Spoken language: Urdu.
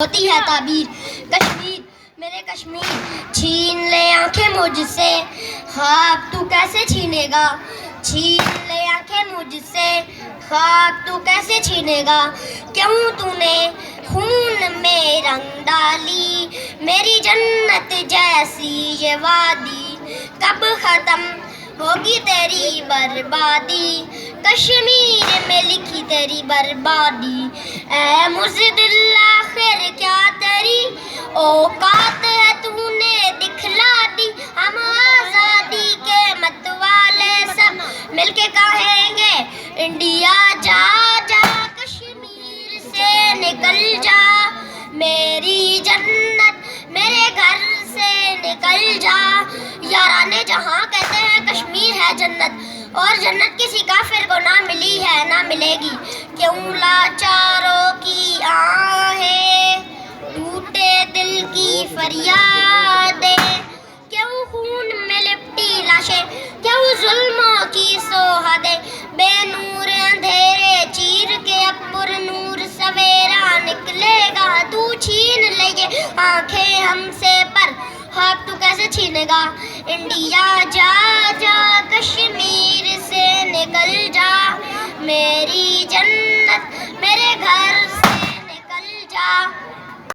ہوتی ہے تعبیر کشمیر میرے کشمیر چھین لے آنکھیں مجھ سے خواب تو کیسے چھینے گا چھین لے آنکھیں مجھ سے خواب تو کیسے چھینے گا کیوں تو نے خون میں رنگ ڈالی میری جنت جیسی یہ وادی کب ختم ہوگی تیری بربادی کشمیر میں لکھی تیری بربادی اے مزدل آخر کیا تیری اوقات ہے تو نے دکھلا دی ہم آزادی کے متوالے سب مل کے کہیں گے انڈیا جا جا کشمیر سے نکل جا میری جنت میرے گھر سے نکل جا یاران جہاں کہتے ہیں کشمیر ہے جنت اور جنت کسی کافر کو نہ ملی ہے نہ ملے گی کیوں لاچاروں کی آہیں ٹوٹے دل کی فریادیں کیوں خون میں لپٹی لاشیں کیوں ظلموں کی سوہدیں بے نور اندھیرے چیر کے اب پر نور سویرا نکلے گا تو چھین لے یہ آنکھیں ہم سے پر خواب تو کیسے چھینے گا انڈیا جا جا کشمیر